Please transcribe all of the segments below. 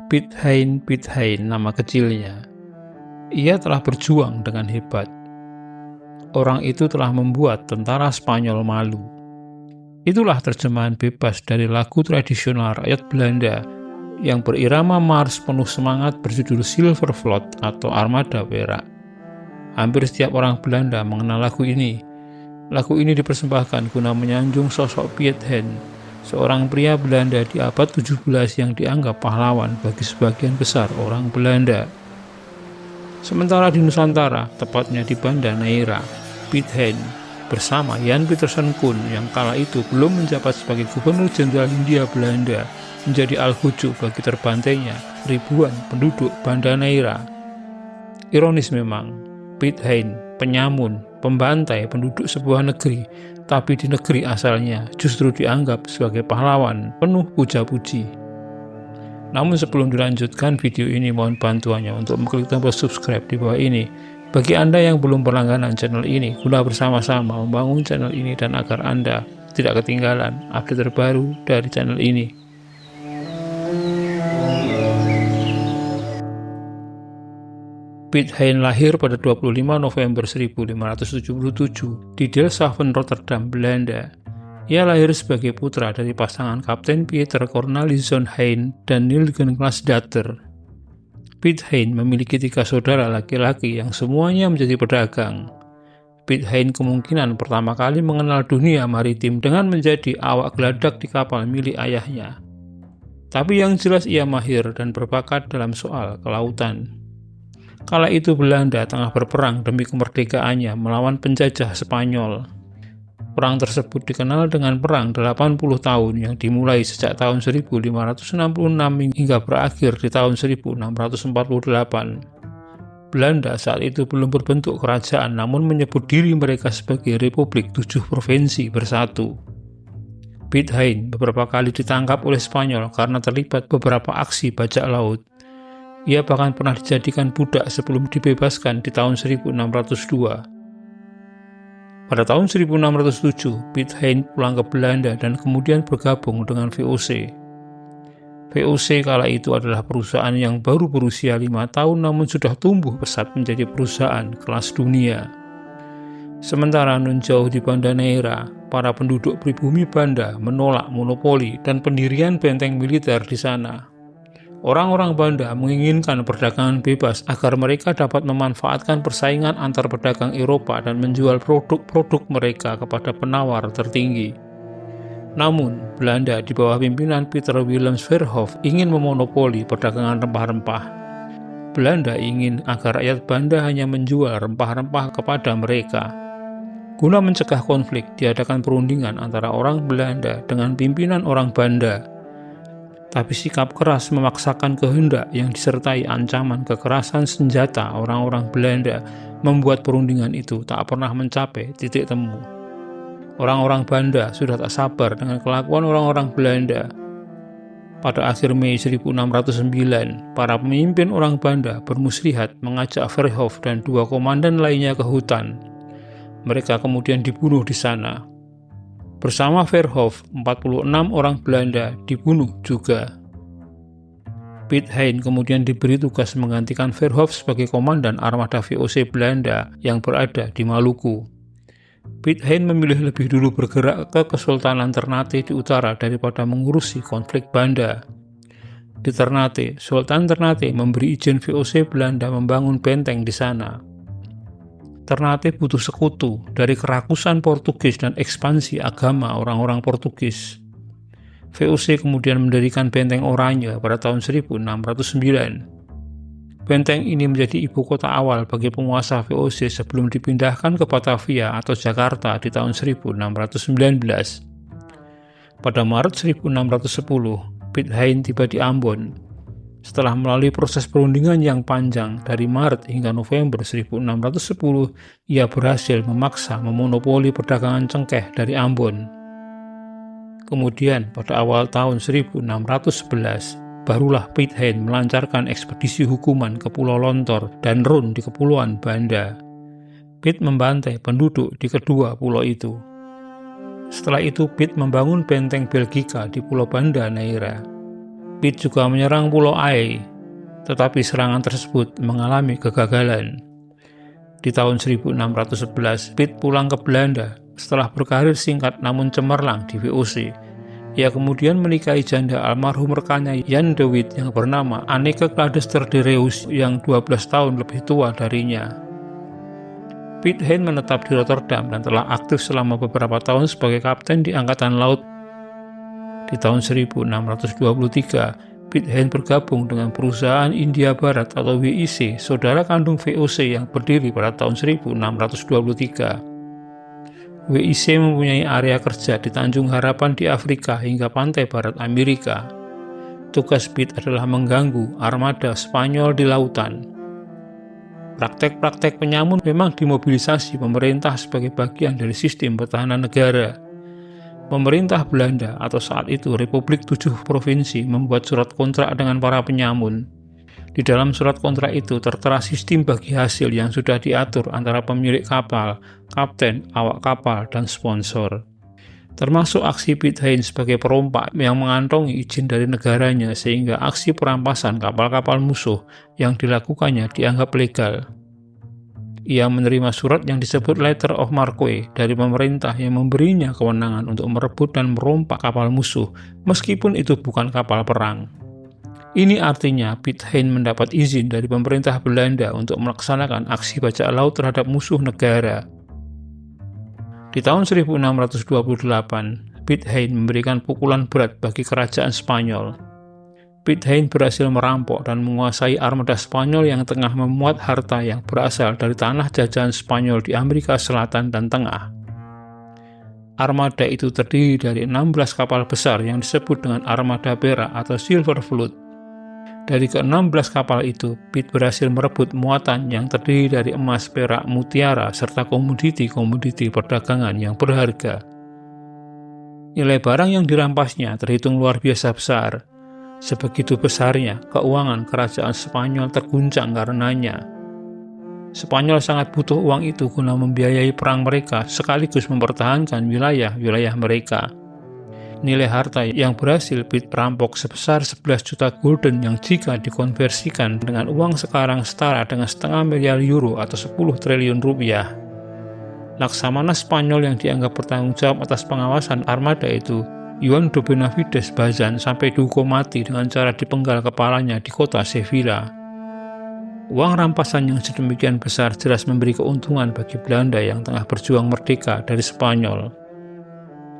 Piet Hein nama kecilnya. Ia telah berjuang dengan hebat. Orang itu telah membuat tentara Spanyol malu. Itulah terjemahan bebas dari lagu tradisional rakyat Belanda yang berirama mars penuh semangat berjudul Silver Vloot atau Armada Perak. Hampir setiap orang Belanda mengenal lagu ini. Lagu ini dipersembahkan guna menyanjung sosok Piet Hein, seorang pria Belanda di abad 17 yang dianggap pahlawan bagi sebagian besar orang Belanda. Sementara di Nusantara, tepatnya di Banda Neira, Piet Hein bersama Jan Pieterszoon Koen yang kala itu belum menjabat sebagai Gubernur Jenderal Hindia Belanda menjadi algojo bagi terbantainya ribuan penduduk Banda Neira. Ironis memang, Piet Hein, penyamun, pembantai penduduk sebuah negeri, tapi di negeri asalnya justru dianggap sebagai pahlawan penuh puja-puji. Namun sebelum dilanjutkan video ini, mohon bantuannya untuk mengklik tombol subscribe di bawah ini. Bagi Anda yang belum berlangganan channel ini, guna bersama-sama membangun channel ini dan agar Anda tidak ketinggalan update terbaru dari channel ini. Piet Hein lahir pada 25 November 1577 di Delfshaven, Rotterdam, Belanda. Ia lahir sebagai putra dari pasangan Kapten Pieter Cornelissen Hein dan Nilgen Glasdater. Piet Hein memiliki 3 saudara laki-laki yang semuanya menjadi pedagang. Piet Hein kemungkinan pertama kali mengenal dunia maritim dengan menjadi awak geladak di kapal milik ayahnya. Tapi yang jelas ia mahir dan berbakat dalam soal kelautan. Kala itu Belanda tengah berperang demi kemerdekaannya melawan penjajah Spanyol. Perang tersebut dikenal dengan Perang 80 tahun yang dimulai sejak tahun 1566 hingga berakhir di tahun 1648. Belanda saat itu belum berbentuk kerajaan namun menyebut diri mereka sebagai Republik 7 Provinsi Bersatu. Piet Hein beberapa kali ditangkap oleh Spanyol karena terlibat beberapa aksi bajak laut. Ia bahkan pernah dijadikan budak sebelum dibebaskan di tahun 1602. Pada tahun 1607, Piet Hein pulang ke Belanda dan kemudian bergabung dengan VOC. VOC kala itu adalah perusahaan yang baru berusia 5 tahun namun sudah tumbuh pesat menjadi perusahaan kelas dunia. Sementara nun jauh di Banda Neira, para penduduk pribumi Banda menolak monopoli dan pendirian benteng militer di sana. Orang-orang Banda menginginkan perdagangan bebas agar mereka dapat memanfaatkan persaingan antar pedagang Eropa dan menjual produk-produk mereka kepada penawar tertinggi. Namun, Belanda di bawah pimpinan Pieter Willems Verhoef ingin memonopoli perdagangan rempah-rempah. Belanda ingin agar rakyat Banda hanya menjual rempah-rempah kepada mereka. Guna mencegah konflik, diadakan perundingan antara orang Belanda dengan pimpinan orang Banda. Tapi sikap keras memaksakan kehendak yang disertai ancaman kekerasan senjata orang-orang Belanda membuat perundingan itu tak pernah mencapai titik temu. Orang-orang Banda sudah tak sabar dengan kelakuan orang-orang Belanda. Pada akhir Mei 1609, para pemimpin orang Banda bermuslihat mengajak Verhoef dan 2 komandan lainnya ke hutan. Mereka kemudian dibunuh di sana. Bersama Verhoef, 46 orang Belanda dibunuh juga. Piet Hein kemudian diberi tugas menggantikan Verhoef sebagai komandan armada VOC Belanda yang berada di Maluku. Piet Hein memilih lebih dulu bergerak ke Kesultanan Ternate di utara daripada mengurusi konflik Banda. Di Ternate, Sultan Ternate memberi izin VOC Belanda membangun benteng di sana. Ternate butuh sekutu dari kerakusan Portugis dan ekspansi agama orang-orang Portugis. VOC kemudian mendirikan benteng Oranje pada tahun 1609. Benteng ini menjadi ibu kota awal bagi penguasa VOC sebelum dipindahkan ke Batavia atau Jakarta di tahun 1619. Pada Maret 1610, Piet Hein tiba di Ambon. Setelah melalui proses perundingan yang panjang dari Maret hingga November 1610, ia berhasil memaksa memonopoli perdagangan cengkeh dari Ambon. Kemudian pada awal tahun 1611, barulah Piet Hein melancarkan ekspedisi hukuman ke Pulau Lontor dan Run di Kepulauan Banda. Piet membantai penduduk di kedua pulau itu. Setelah itu Piet membangun benteng Belgika di Pulau Banda Neira. Pitt juga menyerang Pulau Ai, tetapi serangan tersebut mengalami kegagalan. Di tahun 1611, Pitt pulang ke Belanda setelah berkarir singkat namun cemerlang di VOC. Ia kemudian menikahi janda almarhum rekannya Jan de With yang bernama Anneke Cladster de Reus yang 12 tahun lebih tua darinya. Pitt Hein menetap di Rotterdam dan telah aktif selama beberapa tahun sebagai kapten di Angkatan Laut. Di tahun 1623, Pitt Hein bergabung dengan perusahaan India Barat atau WIC, saudara kandung VOC yang berdiri pada tahun 1623. WIC mempunyai area kerja di Tanjung Harapan di Afrika hingga pantai barat Amerika. Tugas Pitt adalah mengganggu armada Spanyol di lautan. Praktek-praktek penyamun memang dimobilisasi pemerintah sebagai bagian dari sistem pertahanan negara. Pemerintah Belanda atau saat itu Republik 7 Provinsi membuat surat kontrak dengan para penyamun. Di dalam surat kontrak itu tertera sistem bagi hasil yang sudah diatur antara pemilik kapal, kapten, awak kapal, dan sponsor. Termasuk aksi Pitt Hein sebagai perompak yang mengantongi izin dari negaranya sehingga aksi perampasan kapal-kapal musuh yang dilakukannya dianggap legal. Ia menerima surat yang disebut Letter of Marque dari pemerintah yang memberinya kewenangan untuk merebut dan merompak kapal musuh meskipun itu bukan kapal perang. Ini artinya Pitt Hein mendapat izin dari pemerintah Belanda untuk melaksanakan aksi bajak laut terhadap musuh negara. Di tahun 1628, Pitt Hein memberikan pukulan berat bagi kerajaan Spanyol. Pitt Hein berhasil merampok dan menguasai armada Spanyol yang tengah memuat harta yang berasal dari tanah jajahan Spanyol di Amerika Selatan dan Tengah. Armada itu terdiri dari 16 kapal besar yang disebut dengan armada perak atau Silver Fleet. Dari ke-16 kapal itu, Pitt berhasil merebut muatan yang terdiri dari emas, perak, mutiara, serta komoditi-komoditi perdagangan yang berharga. Nilai barang yang dirampasnya terhitung luar biasa besar. Sebegitu besarnya, keuangan kerajaan Spanyol terguncang karenanya. Spanyol sangat butuh uang itu guna membiayai perang mereka sekaligus mempertahankan wilayah-wilayah mereka. Nilai harta yang berhasil Pitt perampok sebesar 11 juta gulden yang jika dikonversikan dengan uang sekarang setara dengan setengah miliar euro atau 10 triliun rupiah. Laksamana Spanyol yang dianggap bertanggung jawab atas pengawasan armada itu, Juan de Benavides Bazan, sampai dihukum mati dengan cara dipenggal kepalanya di kota Sevilla. Uang rampasan yang sedemikian besar jelas memberi keuntungan bagi Belanda yang tengah berjuang merdeka dari Spanyol.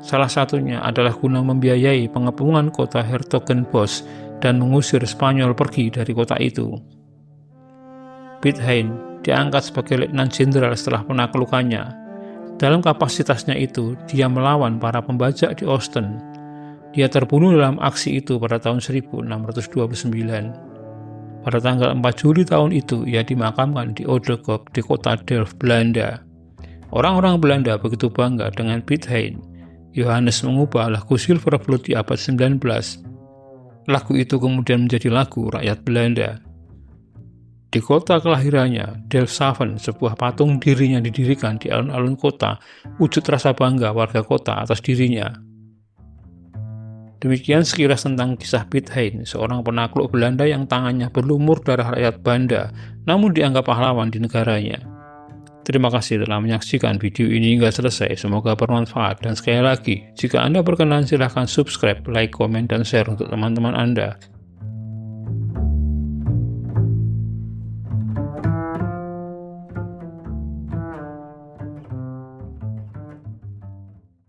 Salah satunya adalah guna membiayai pengepungan kota Hertogenbosch dan mengusir Spanyol pergi dari kota itu. Pitt Hein diangkat sebagai letnan jenderal setelah penaklukannya. Dalam kapasitasnya itu, dia melawan para pembajak di Ostend. Dia terbunuh dalam aksi itu pada tahun 1629. Pada tanggal 4 Juli tahun itu, ia dimakamkan di Oudekerk di kota Delft, Belanda. Orang-orang Belanda begitu bangga dengan Pitt Hein. Johannes mengubah lagu Silver Fleet di abad 19. Lagu itu kemudian menjadi lagu rakyat Belanda. Di kota kelahirannya, Delfshaven, sebuah patung dirinya didirikan di alun-alun kota, wujud rasa bangga warga kota atas dirinya. Demikian sekilas tentang kisah Pitt Hein, seorang penakluk Belanda yang tangannya berlumur darah rakyat Banda, namun dianggap pahlawan di negaranya. Terima kasih telah menyaksikan video ini hingga selesai, semoga bermanfaat, dan sekali lagi, jika Anda berkenan silahkan subscribe, like, komen, dan share untuk teman-teman Anda.